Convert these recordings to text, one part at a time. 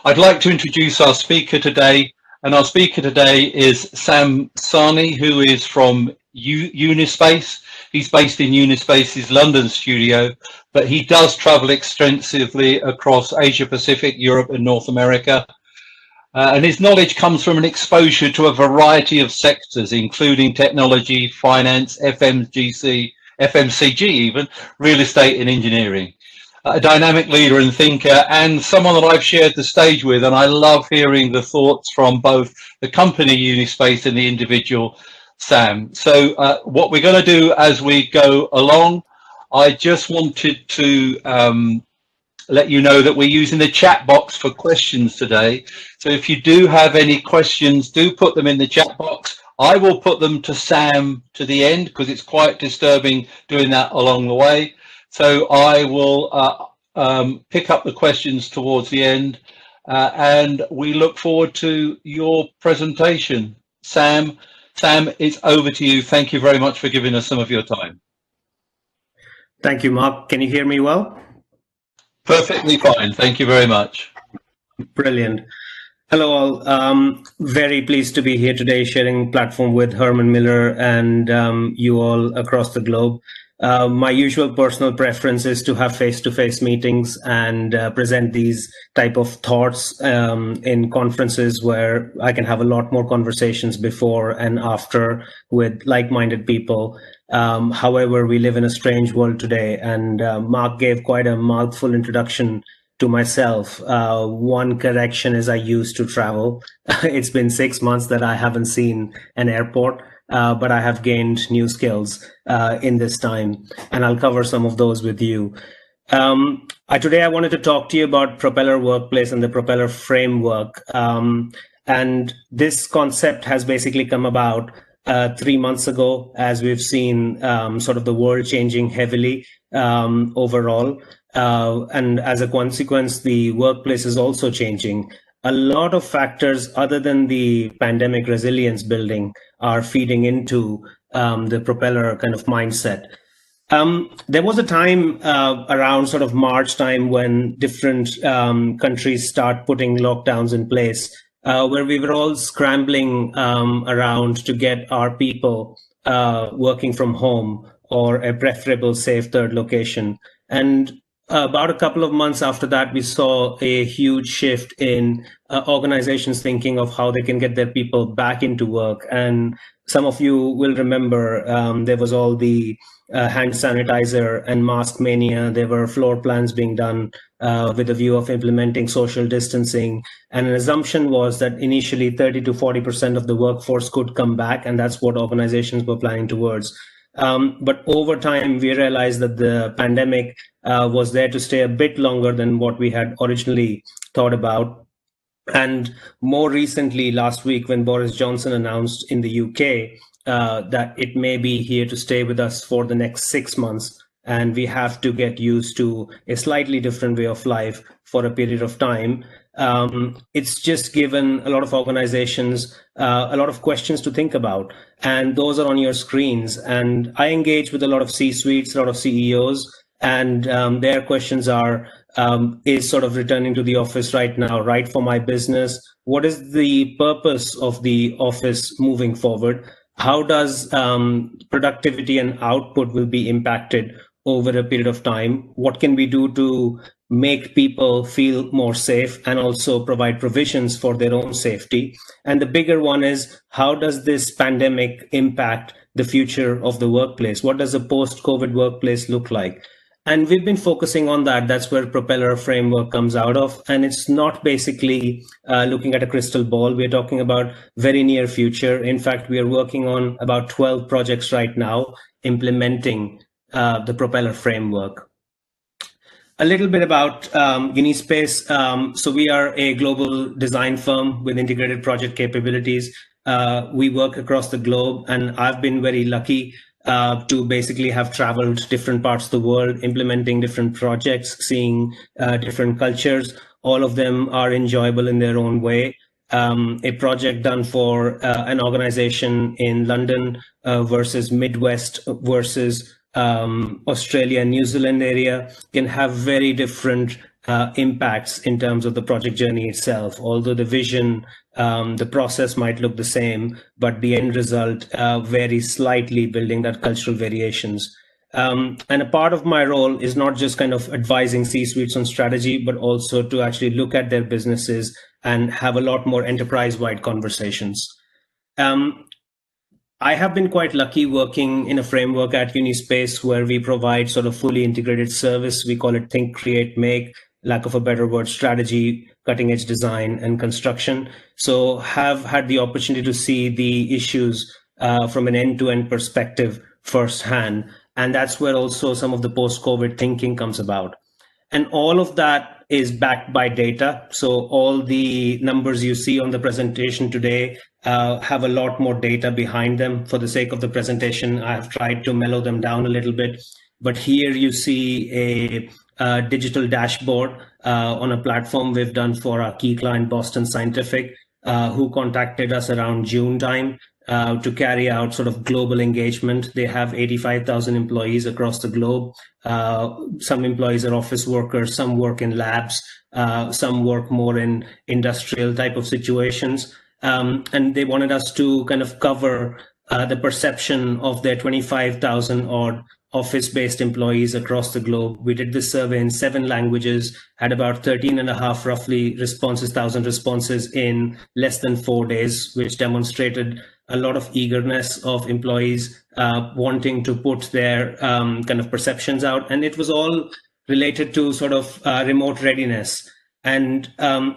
I'd like to introduce our speaker today, and our speaker today is Sahni, who is from Unispace. He's based in Unispace's London studio, but he does travel extensively across Asia Pacific, Europe and North America. And his knowledge comes from an exposure to a variety of sectors, including technology, finance, FMCG even, real estate and engineering. A dynamic leader and thinker, and someone that I've shared the stage with, and I love hearing the thoughts from both the company Unispace and the individual Sam. So what we're going to do as we go along, I just wanted to let you know that we're using the chat box for questions today. So if you do have any questions, do put them in the chat box. I will put them to Sam to the end because it's quite disturbing doing that along the way. So I will pick up the questions towards the end, and we look forward to your presentation. Sam, it's over to you. Thank you very much for giving us some of your time. Thank you, Mark. Can you hear me well? Perfectly fine. Thank you very much. Brilliant. Hello all. Very pleased to be here today sharing platform with Herman Miller and you all across the globe. My usual personal preference is to have face-to-face meetings and present these type of thoughts in conferences where I can have a lot more conversations before and after with like-minded people. However, we live in a strange world today, and Mark gave quite a mouthful introduction to myself. One correction is I used to travel. It's been 6 months that I haven't seen an airport. But I have gained new skills in this time, and I'll cover some of those with you. Today I wanted to talk to you about Propeller Workplace and the Propeller framework. And this concept has basically come about 3 months ago, as we've seen sort of the world changing heavily overall. And as a consequence, the workplace is also changing. A lot of factors other than the pandemic resilience building are feeding into the Propeller kind of mindset. There was a time around sort of March time when different countries start putting lockdowns in place, where we were all scrambling around to get our people working from home or a preferable safe third location. And about a couple of months after that, we saw a huge shift in organizations thinking of how they can get their people back into work. And some of you will remember there was all the hand sanitizer and mask mania. There were floor plans being done with a view of implementing social distancing. And an assumption was that initially 30 to 40% of the workforce could come back. And that's what organizations were planning towards. But over time, we realized that the pandemic was there to stay a bit longer than what we had originally thought about. And more recently, last week, when Boris Johnson announced in the UK that it may be here to stay with us for the next 6 months, and we have to get used to a slightly different way of life for a period of time. It's just given a lot of organizations a lot of questions to think about, and those are on your screens. And I engage with a lot of C-suites, a lot of CEOs, and their questions are, is sort of returning to the office right now right for my business? What is the purpose of the office moving forward? How does productivity and output will be impacted over a period of time? What can we do to make people feel more safe and also provide provisions for their own safety? And the bigger one is, how does this pandemic impact the future of the workplace? What does a post-COVID workplace look like? And we've been focusing on that. That's where Propeller framework comes out of. And it's not basically looking at a crystal ball. We're talking about very near future. In fact, we are working on about 12 projects right now implementing the Propeller framework. A little bit about Unispace. So we are a global design firm with integrated project capabilities. We work across the globe, and I've been very lucky to basically have traveled different parts of the world, implementing different projects, seeing different cultures. All of them are enjoyable in their own way. A project done for an organization in London versus Midwest versus Australia and New Zealand area can have very different impacts in terms of the project journey itself. Although the vision, the process might look the same, but the end result varies slightly, building that cultural variations. And a part of my role is not just kind of advising C-suites on strategy, but also to actually look at their businesses and have a lot more enterprise-wide conversations. I have been quite lucky working in a framework at Unispace where we provide sort of fully integrated service. We call it Think, Create, Make, lack of a better word, strategy, cutting edge design, and construction. So have had the opportunity to see the issues from an end-to-end perspective firsthand. And that's where also some of the post-COVID thinking comes about. And all of that is backed by data. So all the numbers you see on the presentation today have a lot more data behind them. For the sake of the presentation, I have tried to mellow them down a little bit. But here you see a digital dashboard on a platform we've done for our key client, Boston Scientific, who contacted us around June time to carry out sort of global engagement. They have 85,000 employees across the globe. Some employees are office workers, some work in labs, some work more in industrial type of situations. And they wanted us to kind of cover the perception of their 25,000 odd office-based employees across the globe. We did this survey in 7 languages, had about 13 and a half roughly responses, 1,000 responses in less than 4 days, which demonstrated a lot of eagerness of employees wanting to put their kind of perceptions out. And it was all related to sort of remote readiness. And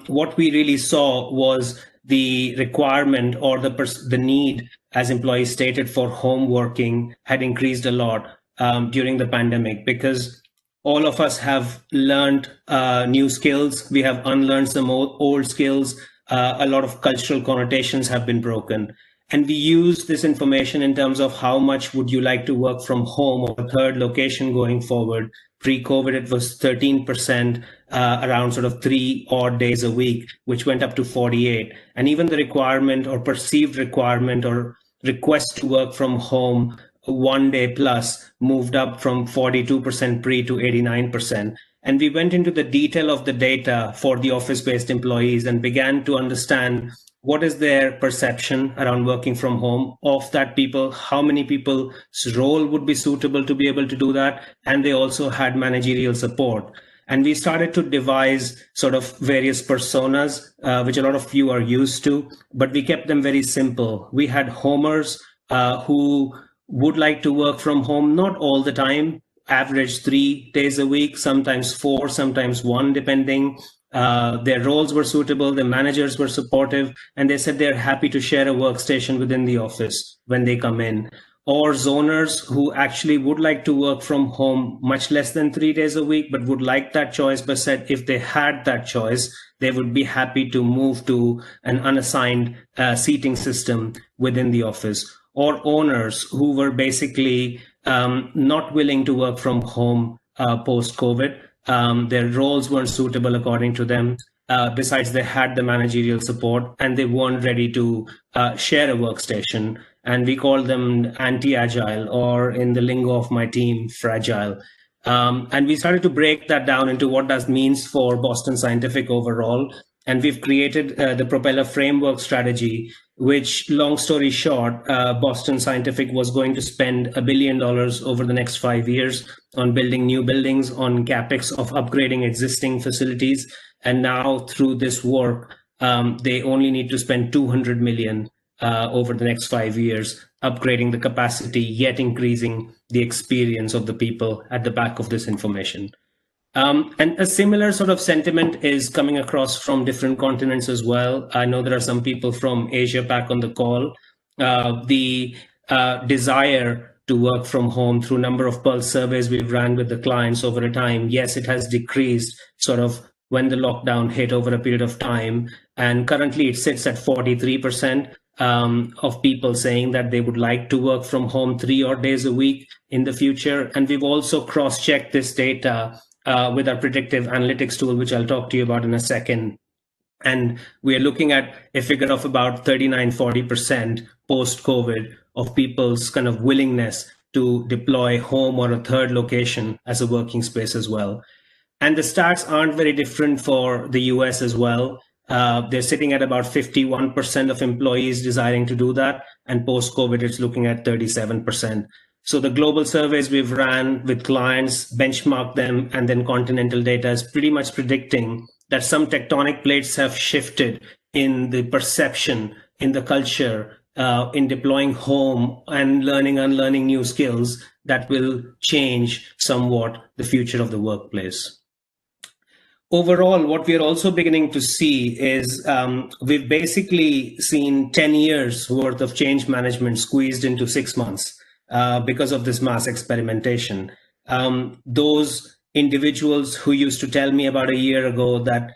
what we really saw was the requirement or the need, as employees stated, for home working had increased a lot during the pandemic, because all of us have learned new skills. We have unlearned some old skills. A lot of cultural connotations have been broken. And we use this information in terms of how much would you like to work from home or a third location going forward. Pre-COVID, it was 13%, around sort of 3 odd days a week, which went up to 48. And even the requirement or perceived requirement or request to work from home 1 day plus moved up from 42% pre to 89%. And we went into the detail of the data for the office-based employees and began to understand what is their perception around working from home. Of that people, how many people's role would be suitable to be able to do that? And they also had managerial support. And we started to devise sort of various personas, which a lot of you are used to, but we kept them very simple. We had homers who would like to work from home, not all the time, average 3 days a week, sometimes 4, sometimes 1, depending. Their roles were suitable, the managers were supportive, and they said they're happy to share a workstation within the office when they come in. Or zoners who actually would like to work from home much less than 3 days a week, but would like that choice, but said if they had that choice, they would be happy to move to an unassigned seating system within the office. Or owners who were basically not willing to work from home post-COVID. Their roles weren't suitable according to them. Besides, they had the managerial support and they weren't ready to share a workstation. And we call them anti-agile, or in the lingo of my team, fragile. And we started to break that down into what that means for Boston Scientific overall. And we've created the Propeller framework strategy, which, long story short, Boston Scientific was going to spend $1 billion over the next 5 years on building new buildings, on capex of upgrading existing facilities. And now through this work, they only need to spend 200 million over the next 5 years, upgrading the capacity, yet increasing the experience of the people at the back of this information. And a similar sort of sentiment is coming across from different continents as well. I know there are some people from Asia back on the call. The desire to work from home, through a number of pulse surveys we've ran with the clients over a time, yes, it has decreased sort of when the lockdown hit over a period of time. And currently it sits at 43% of people saying that they would like to work from home 3 odd days a week in the future. And we've also cross-checked this data with our predictive analytics tool, which I'll talk to you about in a second. And we are looking at a figure of about 39-40% post-COVID of people's kind of willingness to deploy home or a third location as a working space as well. And the stats aren't very different for the US as well. They're sitting at about 51% of employees desiring to do that. And post-COVID, it's looking at 37%. So the global surveys we've ran with clients, benchmarked them, and then continental data is pretty much predicting that some tectonic plates have shifted in the perception, in the culture, in deploying home and learning, unlearning new skills that will change somewhat the future of the workplace. Overall, what we are also beginning to see is we've basically seen 10 years worth of change management squeezed into 6 months because of this mass experimentation. Those individuals who used to tell me about a year ago that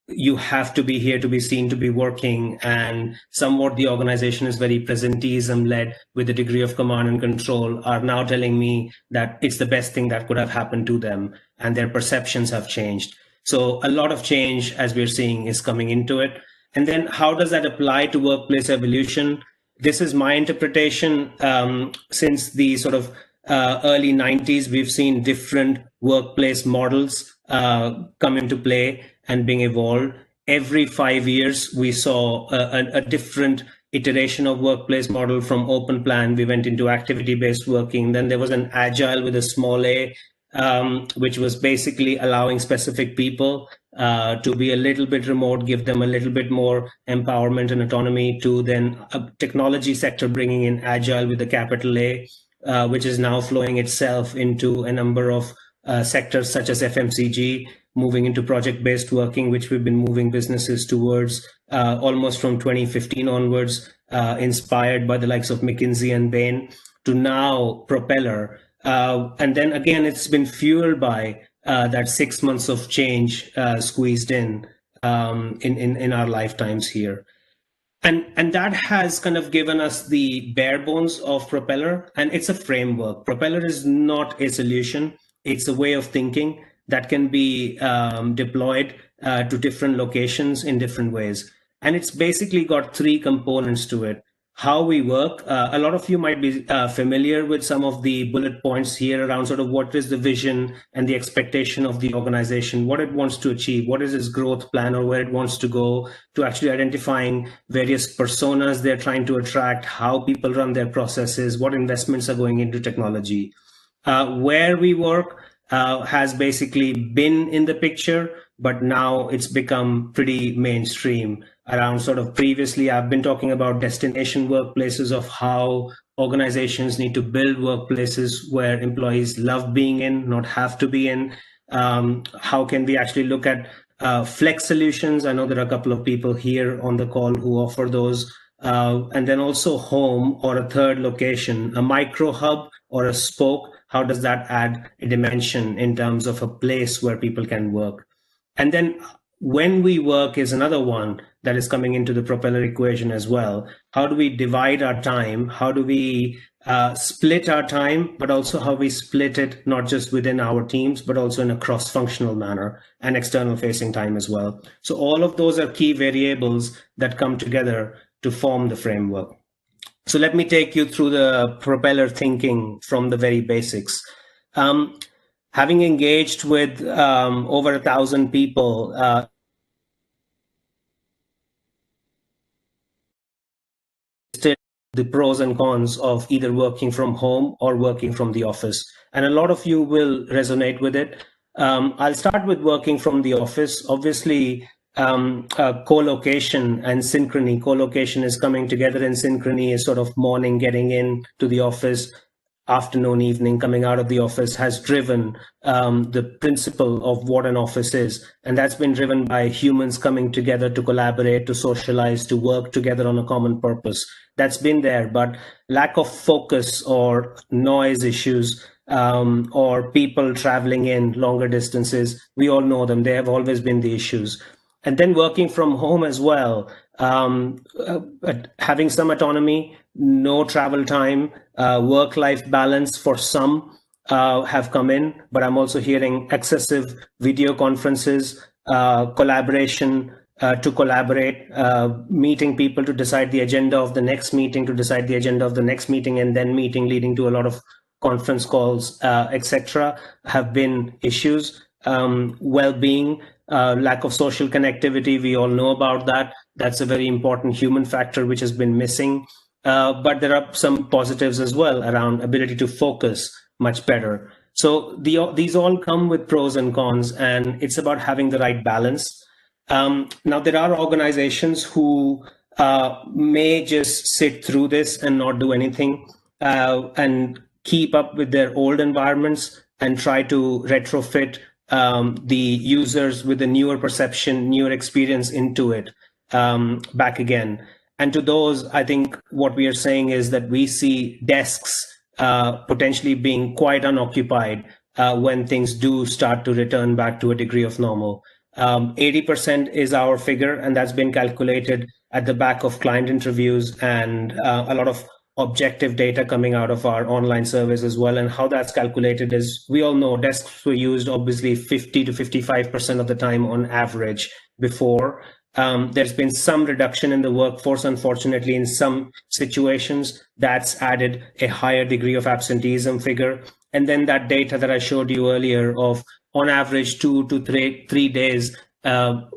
you have to be here to be seen to be working, and somewhat the organization is very presenteeism led with a degree of command and control, are now telling me that it's the best thing that could have happened to them, and their perceptions have changed. So a lot of change, as we're seeing, is coming into it. And then how does that apply to workplace evolution? This is my interpretation. Since the sort of early 90s, we've seen different workplace models come into play and being evolved. Every 5 years, we saw a different iteration of workplace model. From open plan, we went into activity-based working. Then there was an agile with a small a, which was basically allowing specific people to be a little bit remote, give them a little bit more empowerment and autonomy, to then a technology sector bringing in agile with a capital A, which is now flowing itself into a number of sectors such as FMCG, moving into project-based working, which we've been moving businesses towards almost from 2015 onwards, inspired by the likes of McKinsey and Bain, to now Propeller. And then again, it's been fueled by that 6 months of change squeezed in our lifetimes here. And that has kind of given us the bare bones of Propeller, and it's a framework. Propeller is not a solution. It's a way of thinking that can be deployed to different locations in different ways. And it's basically got three components to it. How we work. A lot of you might be familiar with some of the bullet points here around sort of what is the vision and the expectation of the organization, what it wants to achieve, what is its growth plan or where it wants to go, to actually identifying various personas they're trying to attract, how people run their processes, what investments are going into technology. Where we work has basically been in the picture, but now it's become pretty mainstream. Around sort of previously, I've been talking about destination workplaces, of how organizations need to build workplaces where employees love being in, not have to be in. How can we actually look at flex solutions? I know there are a couple of people here on the call who offer those. And then also home or a third location, a micro hub or a spoke. How does that add a dimension in terms of a place where people can work? And then when we work is another one that is coming into the Propeller equation as well. How do we divide our time? How do we split our time, but also how we split it, not just within our teams, but also in a cross-functional manner, and external facing time as well. So all of those are key variables that come together to form the framework. So let me take you through the Propeller thinking from the very basics. Having engaged with over 1,000 people, the pros and cons of either working from home or working from the office. And a lot of you will resonate with it. I'll start with working from the office. Obviously, co-location and synchrony. Co-location is coming together, and synchrony is sort of morning getting in to the office, afternoon, evening coming out of the office, has driven the principle of what an office is. And that's been driven by humans coming together to collaborate, to socialize, to work together on a common purpose. That's been there, but lack of focus or noise issues, or people traveling in longer distances, we all know them. They have always been the issues. And then working from home as well, having some autonomy, no travel time, work-life balance for some have come in, but I'm also hearing excessive video conferences, collaboration to collaborate, meeting people to decide the agenda of the next meeting, to decide the agenda of the next meeting, and then meeting leading to a lot of conference calls, etc., have been issues. well-being, lack of social connectivity. We all know about that. That's a very important human factor which has been missing. But there are some positives as well around ability to focus much better. So these all come with pros and cons, and it's about having the right balance. Now, there are organizations who may just sit through this and not do anything and keep up with their old environments and try to retrofit the users with a newer perception, newer experience into it back again. And to those, I think what we are saying is that we see desks potentially being quite unoccupied when things do start to return back to a degree of normal. 80% is our figure, and that's been calculated at the back of client interviews and a lot of objective data coming out of our online surveys as well. And how that's calculated is, we all know desks were used obviously 50 to 55% of the time on average before. There's been some reduction in the workforce, unfortunately, in some situations. That's added a higher degree of absenteeism figure. And then that data that I showed you earlier of on average 2 to 3 days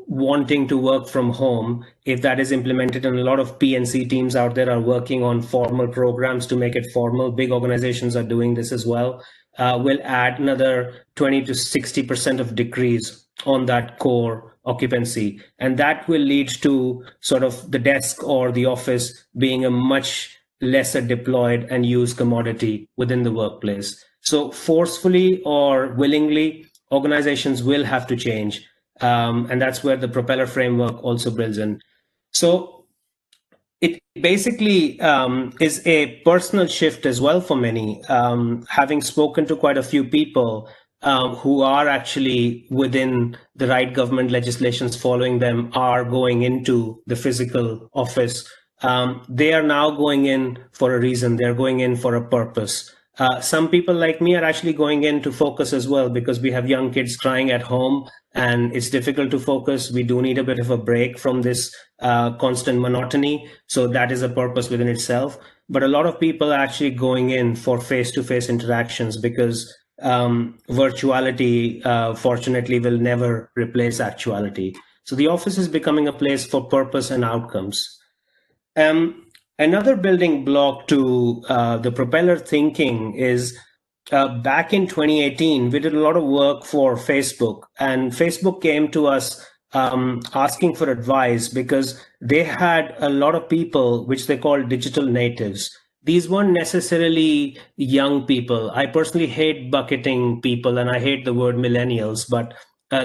wanting to work from home, if that is implemented, and a lot of PNC teams out there are working on formal programs to make it formal. Big organizations are doing this as well. Will add another 20 to 60% of decrease on that core occupancy. And that will lead to sort of the desk or the office being a much lesser deployed and used commodity within the workplace. So forcefully or willingly, organizations will have to change. And that's where the Propeller framework also builds in. So it basically is a personal shift as well for many. Having spoken to quite a few people who are actually within the right government legislations following them are going into the physical office. They are now going in for a reason. They're going in for a purpose. Some people like me are actually going in to focus as well, because we have young kids crying at home and it's difficult to focus. We do need a bit of a break from this constant monotony. So that is a purpose within itself. But a lot of people are actually going in for face-to-face interactions, because virtuality, fortunately, will never replace actuality. So the office is becoming a place for purpose and outcomes. Another building block to the Propeller thinking is back in 2018, we did a lot of work for Facebook, and Facebook came to us asking for advice because they had a lot of people which they call digital natives. These weren't necessarily young people. I personally hate bucketing people, and I hate the word millennials, but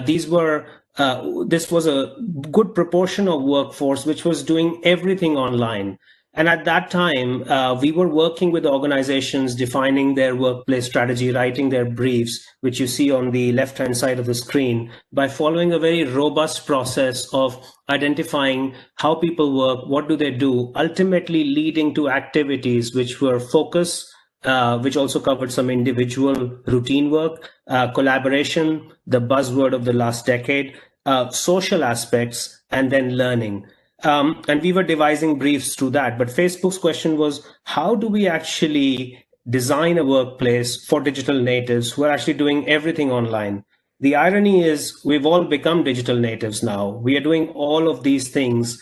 this was a good proportion of workforce which was doing everything online. And at that time, we were working with organizations defining their workplace strategy, writing their briefs, which you see on the left-hand side of the screen, by following a very robust process of identifying how people work, what do they do, ultimately leading to activities which were focus, which also covered some individual routine work, collaboration, the buzzword of the last decade, social aspects, and then learning. And we were devising briefs through that. But Facebook's question was, how do we actually design a workplace for digital natives who are actually doing everything online? The irony is we've all become digital natives now. We are doing all of these things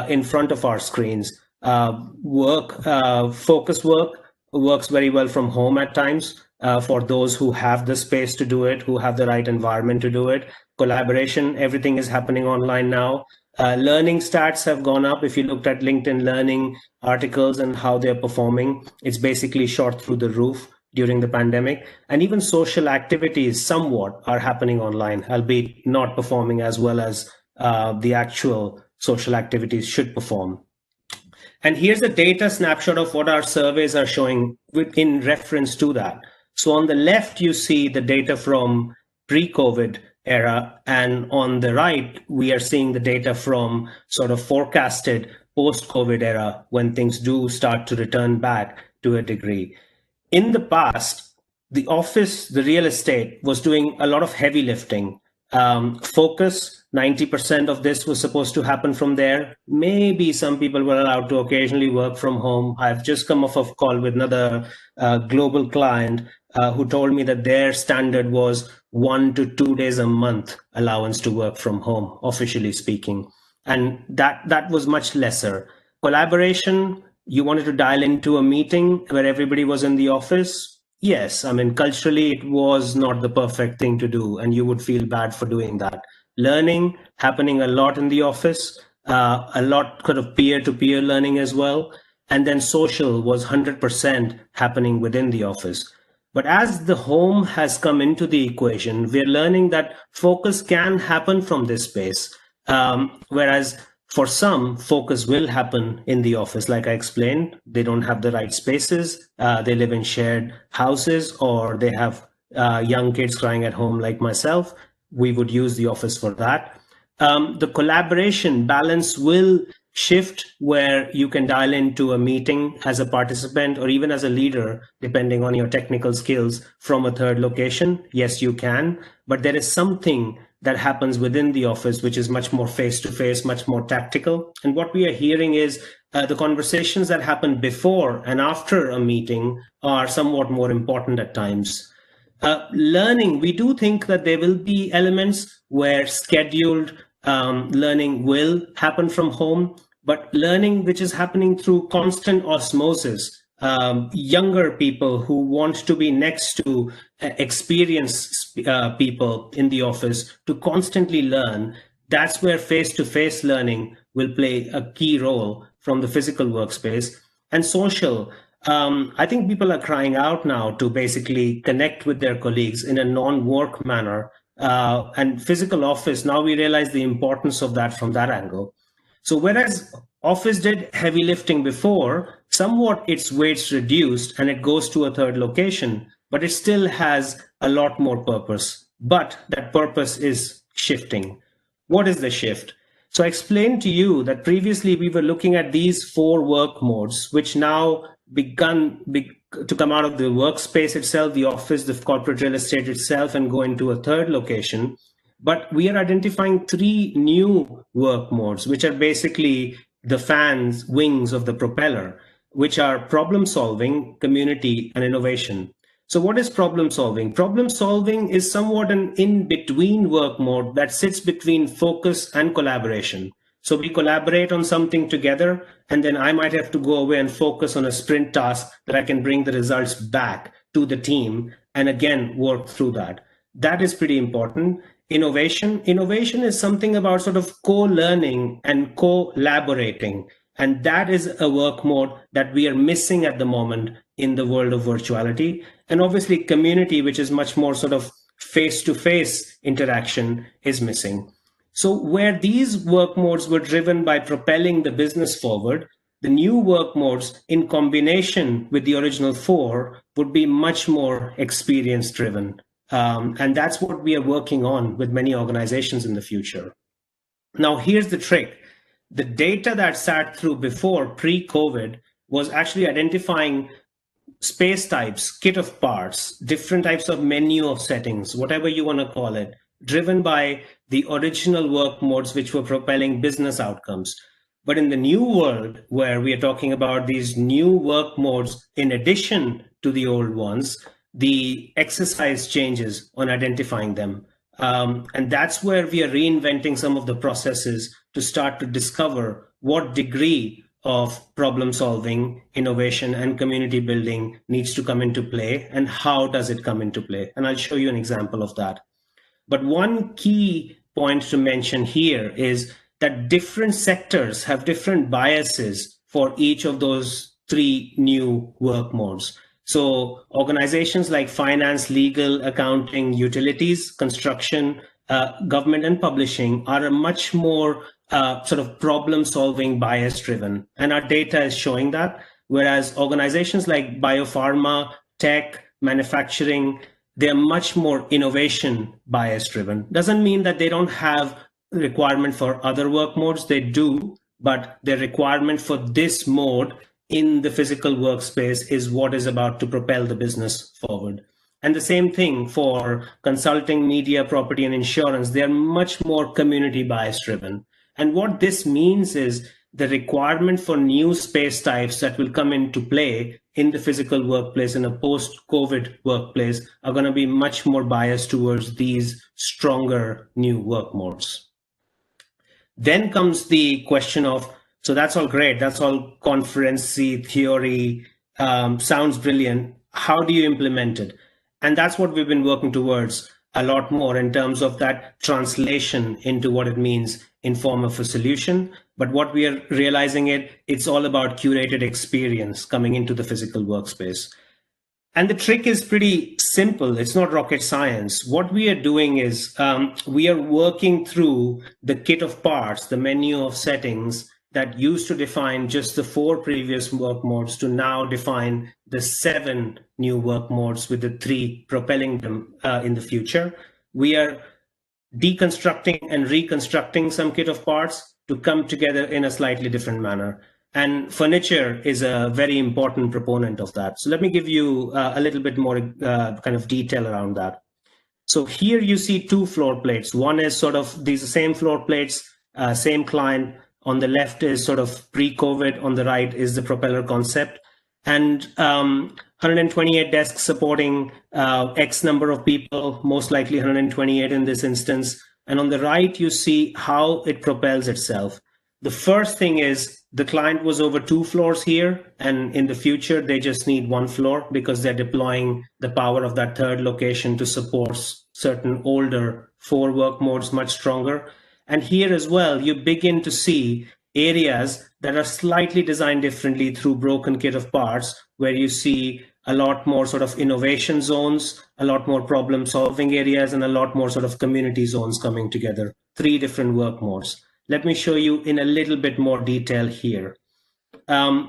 in front of our screens. Focus work works very well from home at times for those who have the space to do it, who have the right environment to do it. Collaboration, everything is happening online now. Learning stats have gone up. If you looked at LinkedIn Learning articles and how they're performing, it's basically shot through the roof during the pandemic. And even social activities somewhat are happening online, albeit not performing as well as the actual social activities should perform. And here's a data snapshot of what our surveys are showing in reference to that. So on the left, you see the data from pre-COVID era, and on the right, we are seeing the data from sort of forecasted post-COVID era, when things do start to return back to a degree. In the past, the office, the real estate, was doing a lot of heavy lifting. Focus, 90% of this was supposed to happen from there. Maybe some people were allowed to occasionally work from home. I've just come off a call with another global client who told me that their standard was 1 to 2 days a month allowance to work from home, officially speaking. And that was much lesser. Collaboration, you wanted to dial into a meeting where everybody was in the office. Yes, I mean, culturally, it was not the perfect thing to do, and you would feel bad for doing that. Learning happening a lot in the office, a lot kind of peer-to-peer learning as well. And then social was 100% happening within the office. But as the home has come into the equation, we're learning that focus can happen from this space. Whereas for some, focus will happen in the office. Like I explained, they don't have the right spaces. They live in shared houses, or they have young kids crying at home like myself. We would use the office for that. The collaboration balance will shift where you can dial into a meeting as a participant or even as a leader, depending on your technical skills, from a third location. Yes, you can, but there is something that happens within the office which is much more face-to-face, much more tactical. And what we are hearing is the conversations that happen before and after a meeting are somewhat more important at times. Learning, we do think that there will be elements where scheduled learning will happen from home, but learning which is happening through constant osmosis, younger people who want to be next to experienced people in the office to constantly learn, that's where face-to-face learning will play a key role from the physical workspace. And social, I think people are crying out now to basically connect with their colleagues in a non-work manner. And physical office, now we realize the importance of that from that angle. So whereas office did heavy lifting before, somewhat its weight's reduced and it goes to a third location, but it still has a lot more purpose. But that purpose is shifting. What is the shift? So I explained to you that previously we were looking at these 4 work modes, which now begun to come out of the workspace itself, the office, the corporate real estate itself, and go into a third location. But we are identifying 3 new work modes, which are basically the fans, wings of the propeller, which are problem solving, community, and innovation. So what is problem solving? Problem solving is somewhat an in-between work mode that sits between focus and collaboration. So we collaborate on something together, and then I might have to go away and focus on a sprint task that I can bring the results back to the team and again work through that. That is pretty important. Innovation is something about sort of co-learning and collaborating. And that is a work mode that we are missing at the moment in the world of virtuality. And obviously community, which is much more sort of face-to-face interaction, is missing. So where these work modes were driven by propelling the business forward, the new work modes in combination with the original 4 would be much more experience driven. And that's what we are working on with many organizations in the future. Now, here's the trick. The data that sat through before pre-COVID was actually identifying space types, kit of parts, different types of menu of settings, whatever you want to call it, driven by the original work modes which were propelling business outcomes. But in the new world, where we are talking about these new work modes in addition to the old ones, the exercise changes on identifying them. And that's where we are reinventing some of the processes to start to discover what degree of problem solving, innovation, and community building needs to come into play, and how does it come into play. And I'll show you an example of that. But one key point to mention here is that different sectors have different biases for each of those 3 new work modes. So organizations like finance, legal, accounting, utilities, construction, government, and publishing are a much more sort of problem-solving bias driven. And our data is showing that. Whereas organizations like biopharma, tech, manufacturing, they're much more innovation bias driven. Doesn't mean that they don't have requirement for other work modes. They do, but their requirement for this mode in the physical workspace is what is about to propel the business forward. And the same thing for consulting, media, property, and insurance. They're much more community bias driven. And what this means is the requirement for new space types that will come into play in the physical workplace, in a post-COVID workplace, are going to be much more biased towards these stronger new work modes. Then comes the question of, so that's all great, that's all conferencey theory, sounds brilliant. How do you implement it? And that's what we've been working towards a lot more in terms of that translation into what it means in form of a solution. But what we are realizing it's all about curated experience coming into the physical workspace. And the trick is pretty simple. It's not rocket science. What we are doing is we are working through the kit of parts, the menu of settings that used to define just the 4 previous work modes to now define the 7 new work modes, with the 3 propelling them in the future. We are deconstructing and reconstructing some kit of parts to come together in a slightly different manner. And furniture is a very important proponent of that. So let me give you a little bit more kind of detail around that. So here you see 2 floor plates. One is sort of these same floor plates, same client. On the left is sort of pre-COVID. On the right is the Propeller concept. And 128 desks supporting X number of people, most likely 128 in this instance. And on the right, you see how it propels itself. The first thing is the client was over 2 floors here, and in the future, they just need 1 floor because they're deploying the power of that 3rd location to support certain older 4 work modes much stronger. And here as well, you begin to see areas that are slightly designed differently through broken kit of parts, where you see a lot more sort of innovation zones, a lot more problem solving areas, and a lot more sort of community zones coming together. 3 different work modes. Let me show you in a little bit more detail here. That's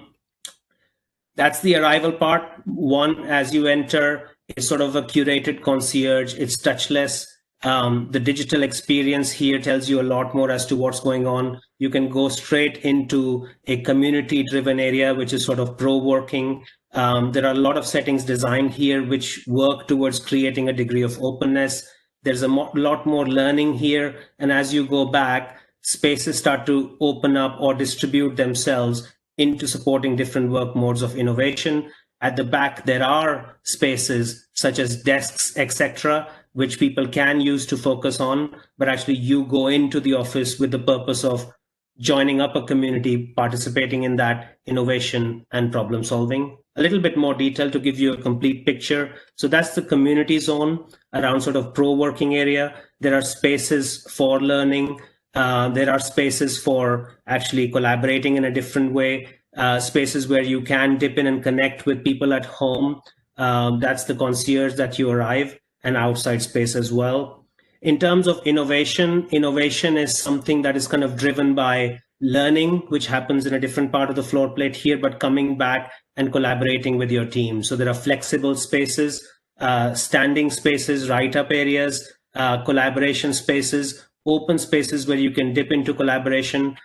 the arrival part. 1, as you enter, is sort of a curated concierge. It's touchless. The digital experience here tells you a lot more as to what's going on. You can go straight into a community-driven area, which is sort of pro-working. There are a lot of settings designed here which work towards creating a degree of openness. There's a lot more learning here. And as you go back, spaces start to open up or distribute themselves into supporting different work modes of innovation. At the back, there are spaces such as desks, etc., which people can use to focus on, but actually you go into the office with the purpose of joining up a community, participating in that innovation and problem solving. A little bit more detail to give you a complete picture. So that's the community zone around sort of pro-working area. There are spaces for learning. There are spaces for actually collaborating in a different way, spaces where you can dip in and connect with people at home. That's the concierge that you arrive, and outside space as well. In terms of innovation, innovation is something that is kind of driven by learning, which happens in a different part of the floor plate here, but coming back and collaborating with your team. So there are flexible spaces, standing spaces, write-up areas, collaboration spaces, open spaces where you can dip into collaboration,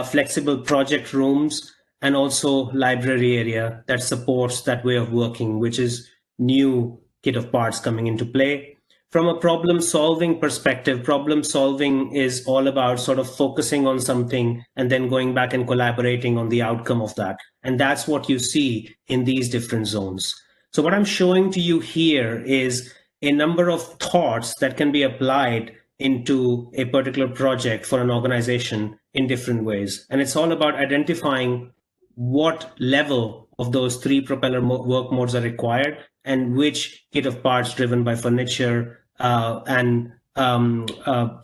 flexible project rooms, and also library area that supports that way of working, which is new kit of parts coming into play. From a problem solving perspective, problem solving is all about sort of focusing on something and then going back and collaborating on the outcome of that. And that's what you see in these different zones. So what I'm showing to you here is a number of thoughts that can be applied into a particular project for an organization in different ways. And it's all about identifying what level of those 3 propeller work modes are required and which kit of parts driven by furniture and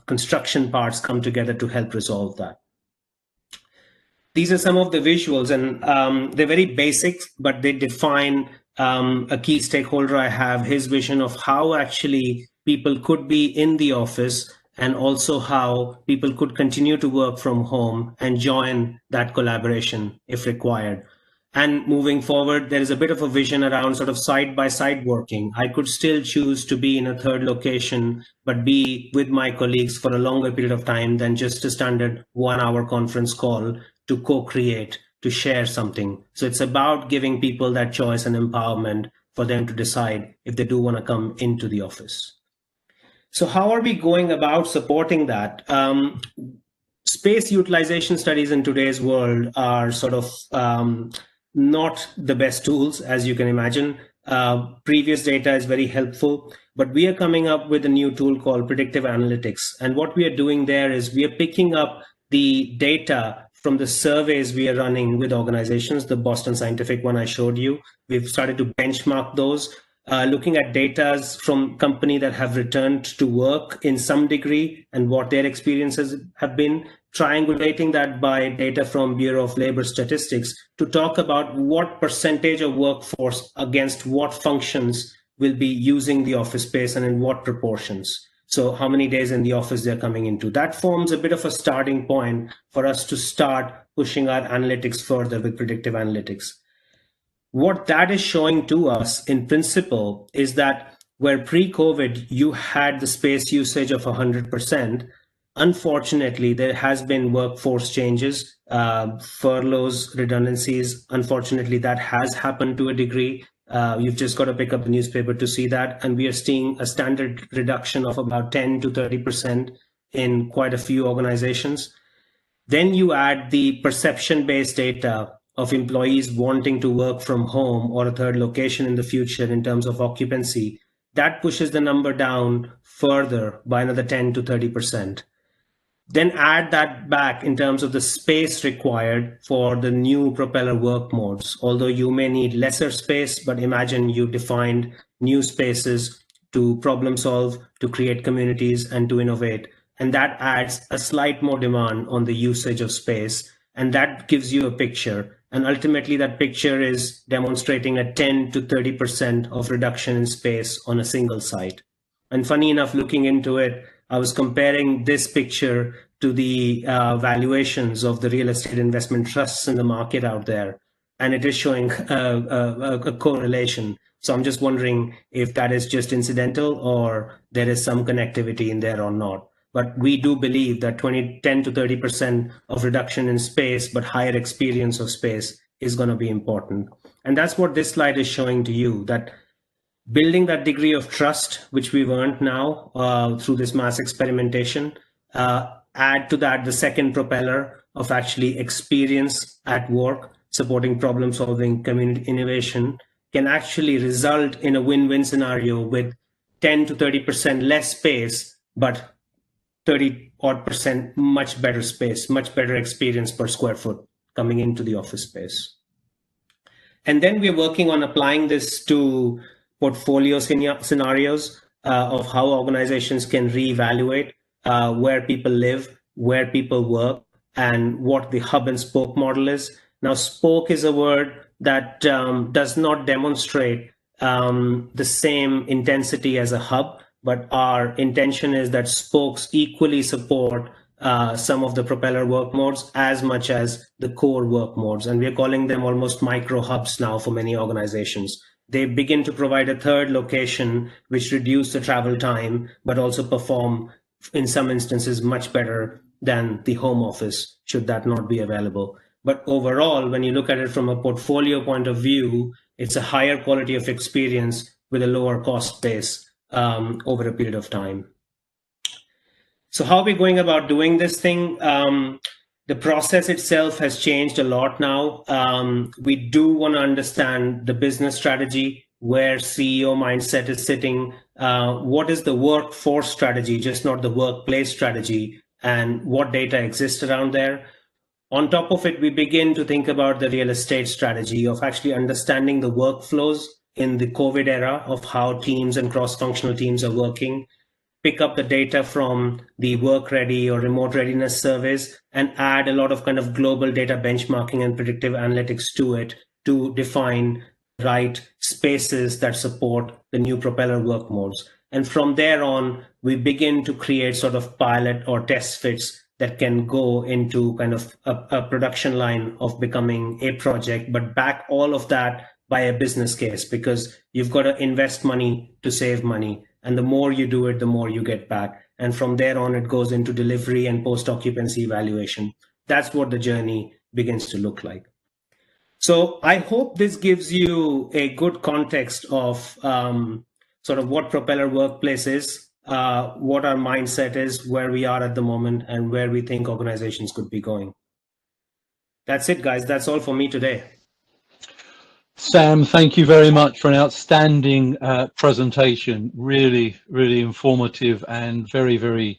construction parts come together to help resolve that. These are some of the visuals, and they're very basic, but they define a key stakeholder I have, his vision of how actually people could be in the office and also how people could continue to work from home and join that collaboration if required. And moving forward, there is a bit of a vision around sort of side-by-side working. I could still choose to be in a 3rd location, but be with my colleagues for a longer period of time than just a standard 1-hour conference call to co-create, to share something. So it's about giving people that choice and empowerment for them to decide if they do want to come into the office. So how are we going about supporting that? Space utilization studies in today's world are sort of not the best tools, as you can imagine. Previous data is very helpful, but we are coming up with a new tool called Predictive Analytics. And what we are doing there is we are picking up the data from the surveys we are running with organizations, the Boston Scientific one I showed you. We've started to benchmark those, looking at data from companies that have returned to work in some degree and what their experiences have been, triangulating that by data from Bureau of Labor Statistics to talk about what percentage of workforce against what functions will be using the office space and in what proportions. So how many days in the office they're coming into. That forms a bit of a starting point for us to start pushing our analytics further with predictive analytics. What that is showing to us in principle is that where pre-COVID you had the space usage of 100%, unfortunately, there has been workforce changes, furloughs, redundancies. Unfortunately, that has happened to a degree. You've just got to pick up the newspaper to see that. And we are seeing a standard reduction of about 10 to 30% in quite a few organizations. Then you add the perception-based data of employees wanting to work from home or a third location in the future in terms of occupancy. That pushes the number down further by another 10 to 30%. Then add that back in terms of the space required for the new Propeller work modes. Although you may need lesser space, but imagine you defined new spaces to problem solve, to create communities, and to innovate. And that adds a slight more demand on the usage of space. And that gives you a picture. And ultimately, that picture is demonstrating a 10 to 30% of reduction in space on a single site. And funny enough, looking into it, I was comparing this picture to the valuations of the real estate investment trusts in the market out there, and it is showing a correlation. So I'm just wondering if that is just incidental or there is some connectivity in there or not. But we do believe that 10 to 30% of reduction in space, but higher experience of space is going to be important. And that's what this slide is showing to you, that building that degree of trust, which we've earned now through this mass experimentation, add to that the second propeller of actually experience at work, supporting problem solving, community innovation, can actually result in a win-win scenario with 10 to 30% less space, but 30% much better space, much better experience per square foot coming into the office space. And then we're working on applying this to portfolio scenarios of how organizations can reevaluate where people live, where people work, and what the hub and spoke model is. Now, spoke is a word that does not demonstrate the same intensity as a hub, but our intention is that spokes equally support some of the Propeller work modes as much as the core work modes. And we're calling them almost micro hubs now for many organizations. They begin to provide a third location, which reduce the travel time, but also perform in some instances much better than the home office, should that not be available. But overall, when you look at it from a portfolio point of view, it's a higher quality of experience with a lower cost base over a period of time. So how are we going about doing this thing? The process itself has changed a lot now. We do want to understand the business strategy, where CEO mindset is sitting, what is the workforce strategy, just not the workplace strategy, and what data exists around there. On top of it, we begin to think about the real estate strategy of actually understanding the workflows in the COVID era of how teams and cross-functional teams are working, pick up the data from the work ready or remote readiness surveys, and add a lot of kind of global data benchmarking and predictive analytics to it to define the right spaces that support the new Propeller work modes. And from there on, we begin to create sort of pilot or test fits that can go into kind of a production line of becoming a project, but back all of that by a business case, because you've got to invest money to save money. And the more you do it, the more you get back. And from there on, it goes into delivery and post-occupancy evaluation. That's what the journey begins to look like. So I hope this gives you a good context of sort of what Propeller Workplace is, what our mindset is, where we are at the moment, and where we think organizations could be going. That's it, guys. That's all for me today. Sam, thank you very much for an outstanding presentation. Really, really informative and very, very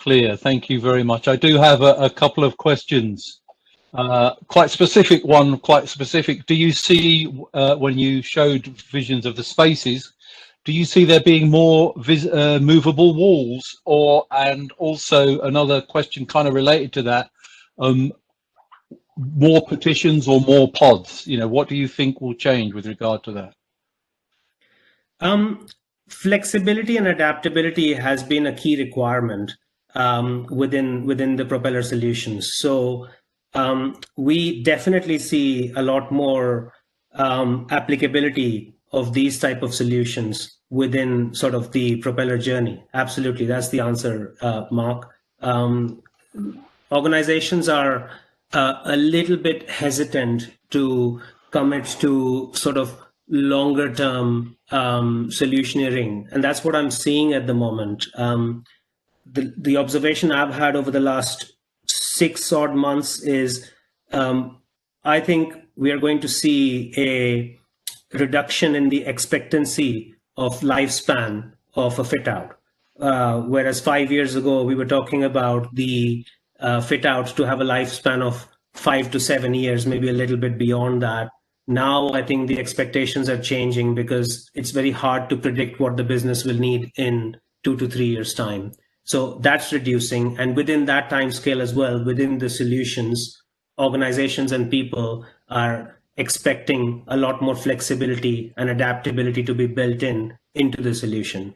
clear. Thank you very much. I do have a couple of questions. Quite specific one, quite specific. Do you see, when you showed visions of the spaces, do you see there being more movable walls, and also another question kind of related to that, more partitions or more pods? What do you think will change with regard to that? Flexibility and adaptability has been a key requirement within the Propeller solutions. So we definitely see a lot more applicability of these type of solutions within sort of the Propeller journey. Absolutely, that's the answer, Mark. Organizations are a little bit hesitant to commit to sort of longer term solutioneering, and that's what I'm seeing at the moment. The observation I've had over the last 6 odd months is I think we are going to see a reduction in the expectancy of lifespan of a fit out. Whereas 5 years ago, we were talking about the fit out to have a lifespan of 5 to 7 years, maybe a little bit beyond that. Now, I think the expectations are changing because it's very hard to predict what the business will need in 2 to 3 years' time. So that's reducing. And within that time scale as well, within the solutions, organizations and people are expecting a lot more flexibility and adaptability to be built into the solution.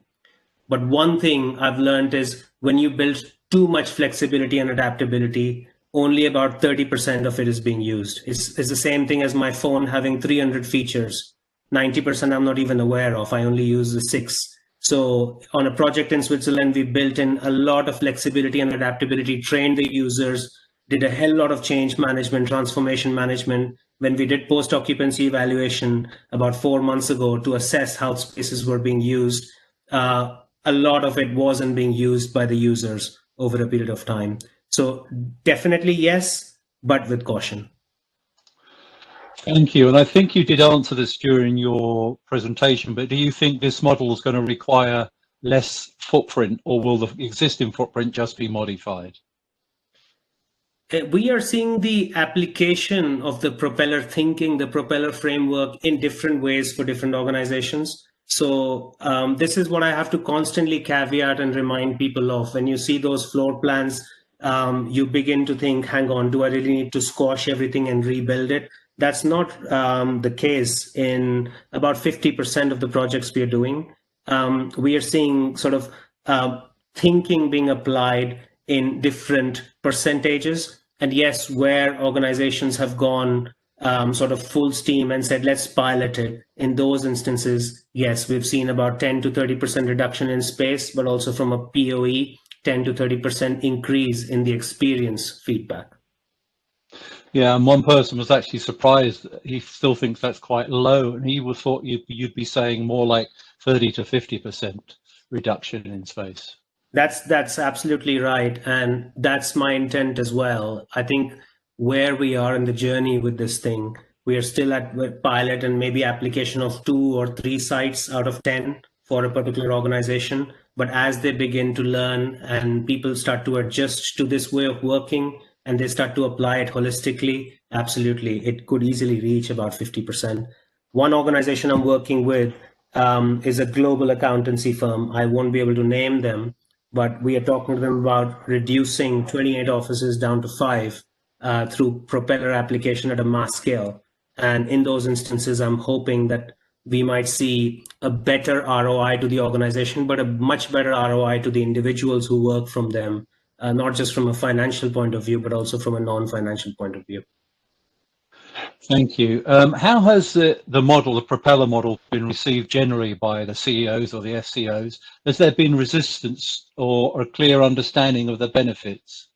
But one thing I've learned is when you build too much flexibility and adaptability, only about 30% of it is being used. It's the same thing as my phone having 300 features. 90% I'm not even aware of. I only use the 6. So on a project in Switzerland, we built in a lot of flexibility and adaptability, trained the users, did a hell lot of change management, transformation management. When we did post-occupancy evaluation about 4 months ago to assess how spaces were being used, a lot of it wasn't being used by the users over a period of time. So definitely yes, but with caution. Thank you. And I think you did answer this during your presentation, but do you think this model is going to require less footprint, or will the existing footprint just be modified? We are seeing the application of the Propeller thinking, the Propeller framework in different ways for different organizations. So this is what I have to constantly caveat and remind people of. When you see those floor plans, you begin to think, hang on, do I really need to squash everything and rebuild it? That's not the case in about 50% of the projects we are doing. We are seeing sort of thinking being applied in different percentages. And yes, where organizations have gone sort of full steam and said, let's pilot it. In those instances, yes, we've seen about 10 to 30% reduction in space, but also from a POE, 10 to 30% increase in the experience feedback. Yeah, and one person was actually surprised. He still thinks that's quite low, and he would thought you'd be saying more like 30 to 50% reduction in space. That's absolutely right, and that's my intent as well. I think where we are in the journey with this thing, we are still at pilot and maybe application of 2 or 3 sites out of 10 for a particular organization. But as they begin to learn and people start to adjust to this way of working and they start to apply it holistically, absolutely, it could easily reach about 50%. One organization I'm working with is a global accountancy firm. I won't be able to name them, but we are talking to them about reducing 28 offices down to 5 through Propeller application at a mass scale. And in those instances, I'm hoping that we might see a better ROI to the organization, but a much better ROI to the individuals who work from them, not just from a financial point of view, but also from a non-financial point of view. Thank you. How has the model, the Propeller model, been received generally by the CEOs or the SCOs? Has there been resistance or a clear understanding of the benefits?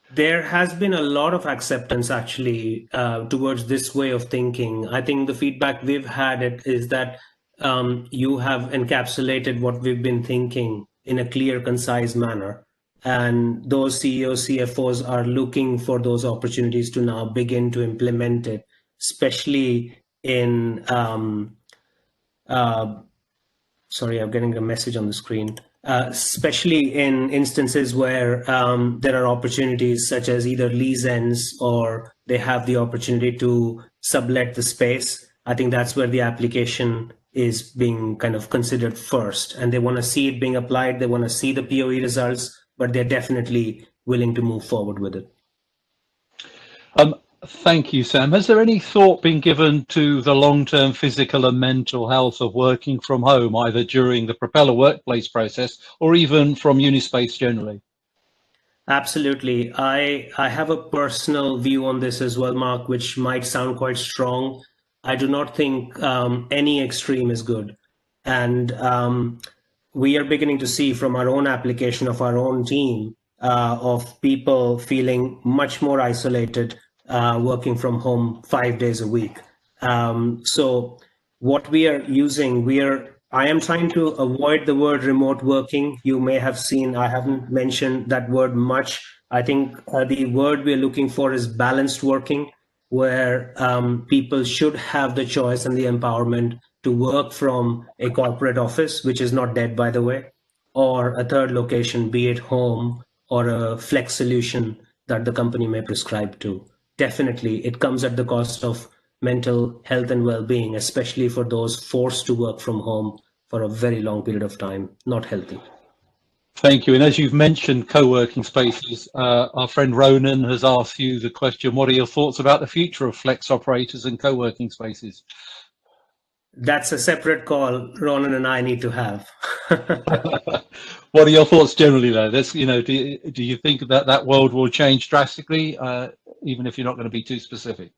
There has been a lot of acceptance actually towards this way of thinking. I think the feedback we've had is that you have encapsulated what we've been thinking in a clear, concise manner. And those CEOs, CFOs are looking for those opportunities to now begin to implement it especially in sorry, I'm getting a message on the screen. Especially in instances where there are opportunities such as either lease ends or they have the opportunity to sublet the space. I think that's where the application is being kind of considered first, and they want to see it being applied. They want to see the POE results, but they're definitely willing to move forward with it. Thank you, Sam. Has there any thought been given to the long-term physical and mental health of working from home, either during the Propeller workplace process or even from Unispace generally? Absolutely. I have a personal view on this as well, Mark, which might sound quite strong. I do not think any extreme is good. And we are beginning to see from our own application of our own team of people feeling much more isolated working from home 5 days a week. So what we are using, I am trying to avoid the word remote working. You may have seen, I haven't mentioned that word much. I think the word we're looking for is balanced working, where people should have the choice and the empowerment to work from a corporate office, which is not dead, by the way, or a third location, be it home or a flex solution that the company may prescribe to. Definitely, it comes at the cost of mental health and well-being, especially for those forced to work from home for a very long period of time. Not healthy. Thank you. And as you've mentioned co-working spaces, our friend Ronan has asked you the question, what are your thoughts about the future of flex operators and co-working spaces? That's a separate call Ronan and I need to have. What are your thoughts generally, though? That's, do you think that that world will change drastically, even if you're not going to be too specific?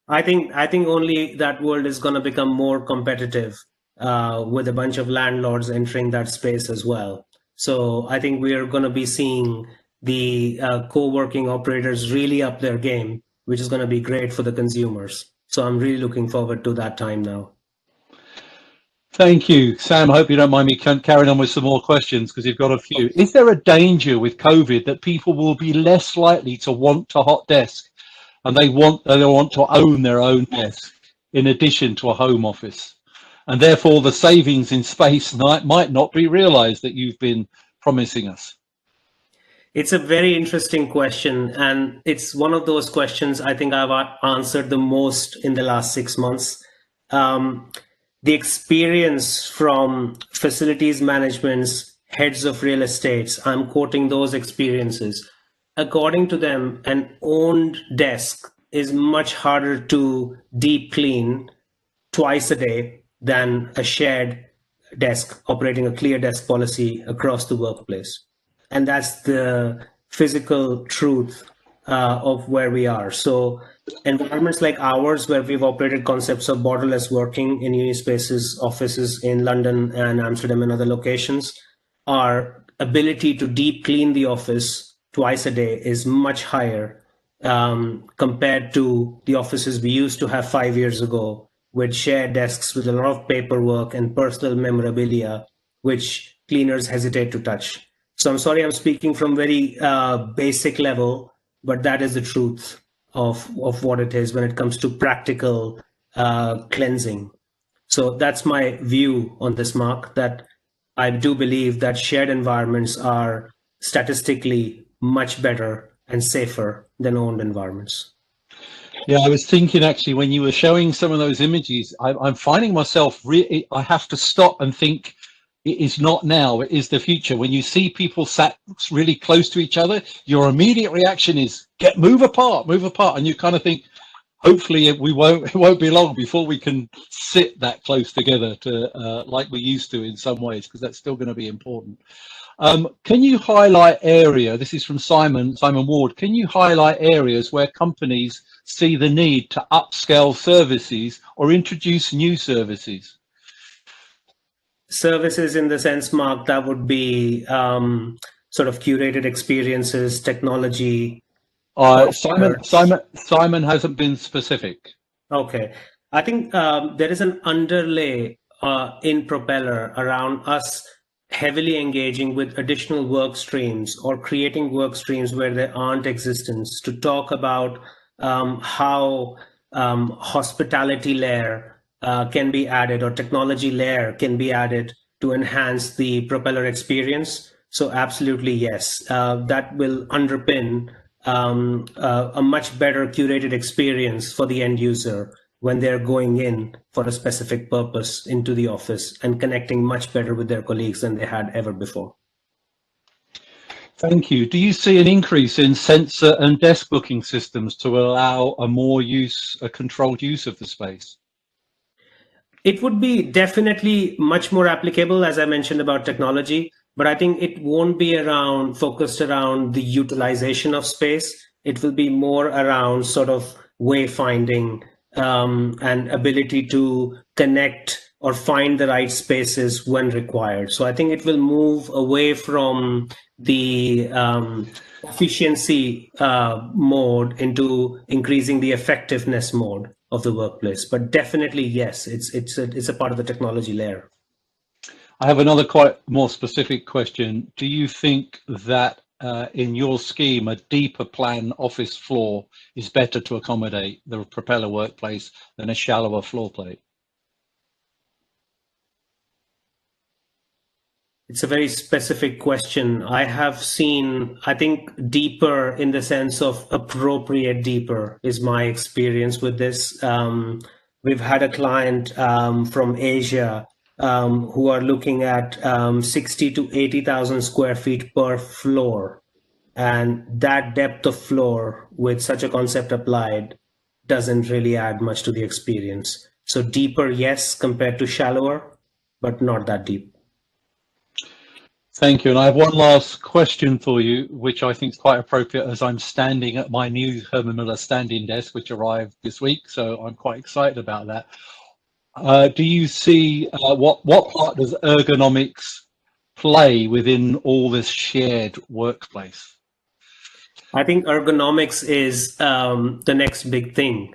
I think only that world is going to become more competitive with a bunch of landlords entering that space as well. So I think we are going to be seeing the co-working operators really up their game, which is going to be great for the consumers. So I'm really looking forward to that time now. Thank you, Sam. I hope you don't mind me carrying on with some more questions because you've got a few. Is there a danger with COVID that people will be less likely to want to hot desk and they want to own their own desk in addition to a home office? And therefore the savings in space might not be realized that you've been promising us? It's a very interesting question. And it's one of those questions I think I've answered the most in the last 6 months. The experience from facilities management's heads of real estates, I'm quoting those experiences. According to them, an owned desk is much harder to deep clean twice a day than a shared desk operating a clear desk policy across the workplace. And that's the physical truth of where we are. So environments like ours, where we've operated concepts of borderless working in Unispace's offices in London and Amsterdam and other locations, our ability to deep clean the office twice a day is much higher compared to the offices we used to have 5 years ago, with shared desks with a lot of paperwork and personal memorabilia, which cleaners hesitate to touch. So I'm sorry I'm speaking from very basic level, but that is the truth of what it is when it comes to practical cleansing. So that's my view on this, Mark, that I do believe that shared environments are statistically much better and safer than owned environments. Yeah, I was thinking actually when you were showing some of those images, I'm finding myself I have to stop and think it is not now, it is the future. When you see people sat really close to each other, your immediate reaction is move apart, and you kind of think, hopefully it won't be long before we can sit that close together to like we used to in some ways, because that's still going to be important. Can you highlight this is from Simon Ward, can you highlight areas where companies see the need to upscale services or introduce new services? Services in the sense, Mark, that would be sort of curated experiences, technology. Simon hasn't been specific. Okay. I think there is an underlay in Propeller around us heavily engaging with additional work streams or creating work streams where there aren't existence to talk about how hospitality layer can be added, or technology layer can be added to enhance the Propeller experience. So absolutely, yes, that will underpin a much better curated experience for the end user when they're going in for a specific purpose into the office and connecting much better with their colleagues than they had ever before. Thank you. Do you see an increase in sensor and desk booking systems to allow a controlled use of the space? It would be definitely much more applicable, as I mentioned about technology, but I think it won't be focused around the utilization of space. It will be more around sort of wayfinding and ability to connect or find the right spaces when required. So I think it will move away from the efficiency mode into increasing the effectiveness mode of the workplace. But definitely, yes, it's a part of the technology layer. I have another quite more specific question. Do you think that in your scheme, a deeper plan office floor is better to accommodate the Propeller workplace than a shallower floor plate? It's a very specific question. I have seen, I think, deeper in the sense of appropriate deeper is my experience with this. We've had a client from Asia who are looking at 60 to 80,000 square feet per floor. And that depth of floor with such a concept applied doesn't really add much to the experience. So deeper, yes, compared to shallower, but not that deep. Thank you. And I have one last question for you, which I think is quite appropriate as I'm standing at my new Herman Miller standing desk, which arrived this week. So I'm quite excited about that. Do you see what part does ergonomics play within all this shared workplace? I think ergonomics is the next big thing.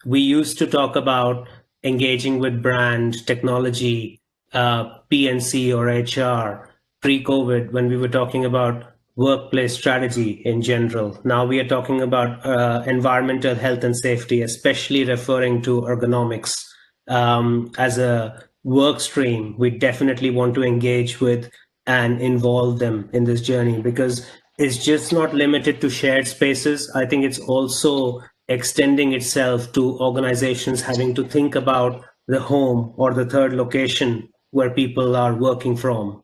We used to talk about engaging with brand, technology, PNC or HR pre-COVID when we were talking about workplace strategy in general. Now we are talking about environmental health and safety, especially referring to ergonomics as a work stream. We definitely want to engage with and involve them in this journey, because it's just not limited to shared spaces. I think it's also extending itself to organizations having to think about the home or the third location where people are working from.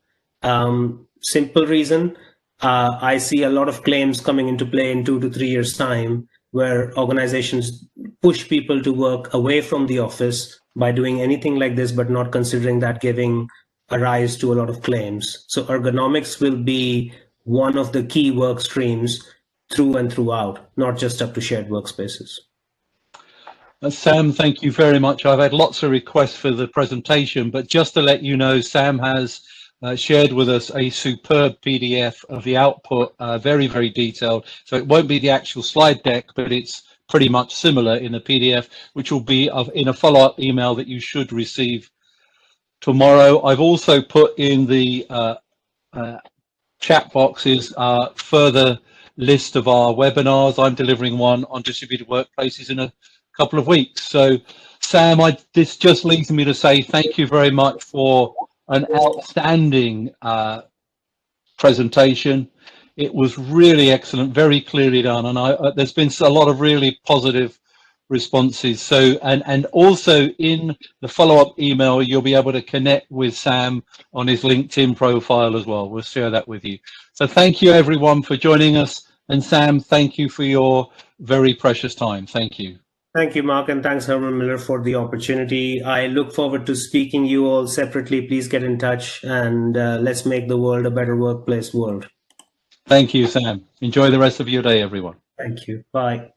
Simple reason, I see a lot of claims coming into play in 2 to 3 years' time, where organizations push people to work away from the office by doing anything like this, but not considering that giving a rise to a lot of claims. So ergonomics will be one of the key work streams through and throughout, not just up to shared workspaces. Sam, thank you very much. I've had lots of requests for the presentation, but just to let you know, Sam has shared with us a superb PDF of the output, very, very detailed. So it won't be the actual slide deck, but it's pretty much similar in the PDF, which will be in a follow-up email that you should receive tomorrow. I've also put in the chat boxes further list of our webinars. I'm delivering one on distributed workplaces in a couple of weeks. So Sam, this just leads me to say thank you very much for an outstanding presentation. It was really excellent, very clearly done, and there's been a lot of really positive responses. So and also in the follow-up email, you'll be able to connect with Sam on his LinkedIn profile as well. We'll share that with you. So thank you everyone for joining us, and Sam, thank you for your very precious time. Thank you. Thank you, Mark, and thanks, Herman Miller, for the opportunity. I look forward to speaking you all separately. Please get in touch, and let's make the world a better workplace world. Thank you, Sam. Enjoy the rest of your day, everyone. Thank you. Bye.